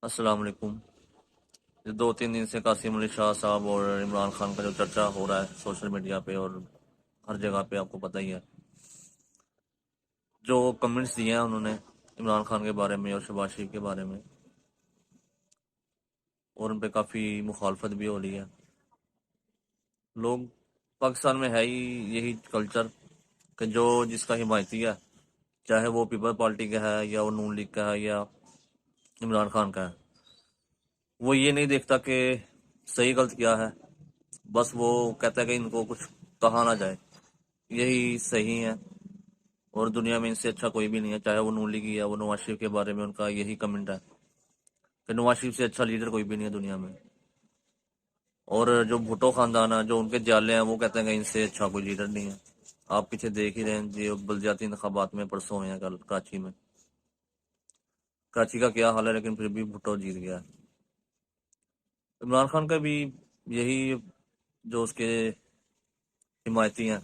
السلام علیکم۔ یہ 2-3 دن سے قاسم علی شاہ صاحب اور عمران خان کا جو چرچا ہو رہا ہے سوشل میڈیا پہ اور ہر جگہ پہ، آپ کو پتہ ہی ہے جو کمنٹس دیے ہیں انہوں نے عمران خان کے بارے میں اور شہباز شریف کے بارے میں، اور ان پہ کافی مخالفت بھی ہو رہی ہے۔ لوگ پاکستان میں ہے ہی یہی کلچر کہ جو جس کا حمایتی ہے، چاہے وہ پیپل پارٹی کا ہے یا وہ نون لیگ کا ہے یا عمران خان کا ہے، وہ یہ نہیں دیکھتا کہ صحیح غلط کیا ہے، بس وہ کہتا ہے کہ ان کو کچھ کہا نہ جائے، یہی صحیح ہے۔ اور دنیا میں ان سے اچھا کوئی بھی نہیں ہے، چاہے وہ نون لیگی ہے۔ وہ نواز شریف کے بارے میں ان کا یہی کمنٹ ہے کہ نواز شریف سے اچھا لیڈر کوئی بھی نہیں ہے دنیا میں۔ اور جو بھٹو خاندان ہے، جو ان کے جالے ہیں، وہ کہتے ہیں کہ ان سے اچھا کوئی لیڈر نہیں ہے۔ آپ پیچھے دیکھ ہی رہے ہیں جو بلدیاتی انتخابات میں پرسوں ہوئے ہیں کل کراچی میں، کراچی کا کیا حال ہے، لیکن پھر بھی بھٹو جیت گیا ہے۔ عمران خان کا بھی یہی، جو اس کے حمایتی ہیں،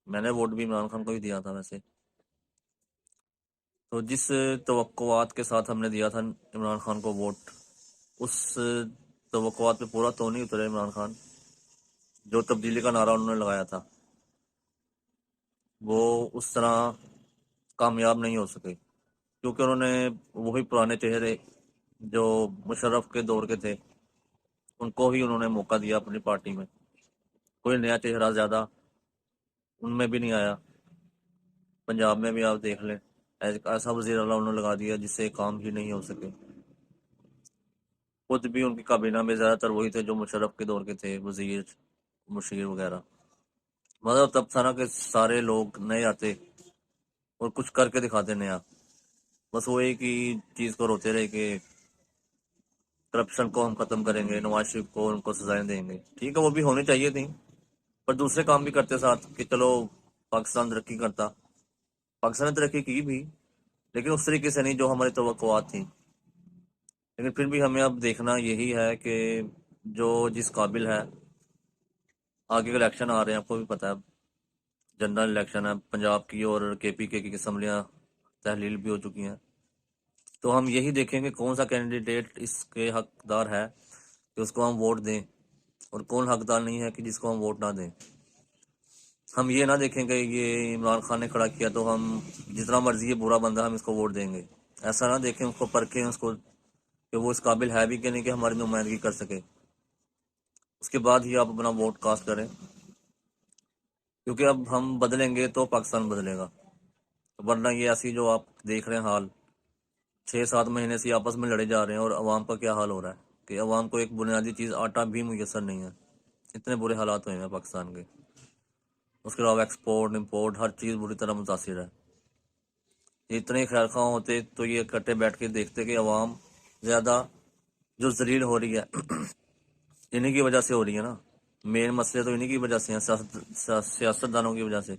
میں نے ووٹ بھی عمران خان کو ہی دیا تھا ویسے، تو جس توقعات کے ساتھ ہم نے دیا تھا عمران خان کو ووٹ، اس توقعات پہ پورا تو نہیں اترے عمران خان۔ جو تبدیلی کا نعرہ انہوں نے لگایا تھا وہ اس طرح کامیاب نہیں ہو سکے، کیونکہ انہوں نے وہی پرانے چہرے جو مشرف کے دور کے تھے ان کو ہی انہوں نے موقع دیا اپنی پارٹی میں۔ کوئی نیا چہرہ زیادہ ان میں بھی نہیں آیا۔ پنجاب میں بھی آپ دیکھ لیں، ایسا وزیر اعلیٰ انہوں نے لگا دیا جس سے کام ہی نہیں ہو سکے۔ خود بھی ان کی کابینہ میں زیادہ تر وہی تھے جو مشرف کے دور کے تھے، وزیر مشیر وغیرہ۔ مطلب تب تھا نا کہ سارے لوگ نئے آتے اور کچھ کر کے دکھاتے نیا، بس وہ ایک ہی چیز کو روتے رہے کہ کرپشن کو ہم ختم کریں گے، نواز شریف کو ان کو سزائیں دیں گے۔ ٹھیک ہے، وہ بھی ہونی چاہیے تھیں، پر دوسرے کام بھی کرتے ساتھ کہ چلو پاکستان ترقی کرتا۔ پاکستان نے ترقی کی بھی، لیکن اس طریقے سے نہیں جو ہماری توقعات تھیں۔ لیکن پھر بھی ہمیں اب دیکھنا یہی ہے کہ جو جس قابل ہے، آگے کے الیکشن آ رہے ہیں، آپ کو بھی پتہ ہے جنرل الیکشن ہے پنجاب کی، اور کے پی کے کی اسمبلیاں تحلیل بھی ہو چکی ہیں، تو ہم یہی دیکھیں گے کون سا کینڈیڈیٹ اس کے حقدار ہے کہ اس کو ہم ووٹ دیں، اور کون حقدار نہیں ہے کہ جس کو ہم ووٹ نہ دیں۔ ہم یہ نہ دیکھیں کہ یہ عمران خان نے کھڑا کیا تو ہم جتنا مرضی یہ برا بندہ ہم اس کو ووٹ دیں گے، ایسا نہ دیکھیں، اس کو پرکھیں اس کو کہ وہ اس قابل ہے بھی کہ نہیں کہ ہماری نمائندگی کر سکے، اس کے بعد ہی آپ اپنا ووٹ کاسٹ کریں، کیونکہ اب ہم بدلیں گے تو پاکستان بدلے گا، ورنہ یہ ایسی جو آپ دیکھ رہے ہیں حال 6-7 مہینے سے آپس میں لڑے جا رہے ہیں، اور عوام کا کیا حال ہو رہا ہے کہ عوام کو ایک بنیادی چیز آٹا بھی میسر نہیں ہے۔ اتنے برے حالات ہوئے ہیں پاکستان کے، اس کے علاوہ ایکسپورٹ امپورٹ ہر چیز بری طرح متاثر ہے۔ یہ اتنے خیر خواہ ہوتے تو یہ اکٹھے بیٹھ کے دیکھتے کہ عوام زیادہ جو ذلیل ہو رہی ہے انہی کی وجہ سے ہو رہی ہے نا، مین مسئلے تو انہی کی وجہ سے ہیں، سیاست دانوں کی وجہ سے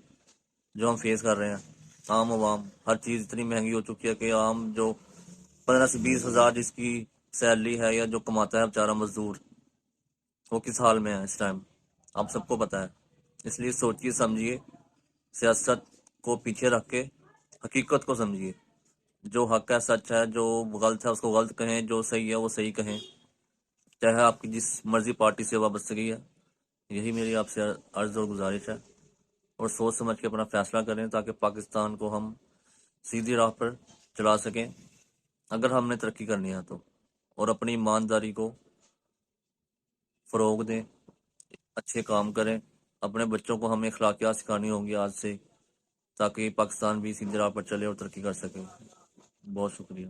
جو ہم فیس کر رہے ہیں۔ عام عوام ہر چیز اتنی مہنگی ہو چکی ہے کہ عام جو 15 سے 20 ہزار جس کی سیلری ہے یا جو کماتا ہے بیچارہ مزدور، وہ کس حال میں ہے اس ٹائم، آپ سب کو پتہ ہے۔ اس لیے سوچیے سمجھیے، سیاست کو پیچھے رکھ کے حقیقت کو سمجھیے، جو حق ہے سچ ہے، جو غلط ہے اس کو غلط کہیں، جو صحیح ہے وہ صحیح کہیں، چاہے آپ کی جس مرضی پارٹی سے وابستگی ہے۔ یہی میری آپ سے عرض اور گزارش ہے، اور سوچ سمجھ کے اپنا فیصلہ کریں تاکہ پاکستان کو ہم سیدھی راہ پر چلا سکیں، اگر ہم نے ترقی کرنی ہے تو، اور اپنی ایمانداری کو فروغ دیں، اچھے کام کریں۔ اپنے بچوں کو ہمیں اخلاقیات سکھانی ہوں گی آج سے، تاکہ پاکستان بھی سیدھی راہ پر چلے اور ترقی کر سکے۔ بہت شکریہ۔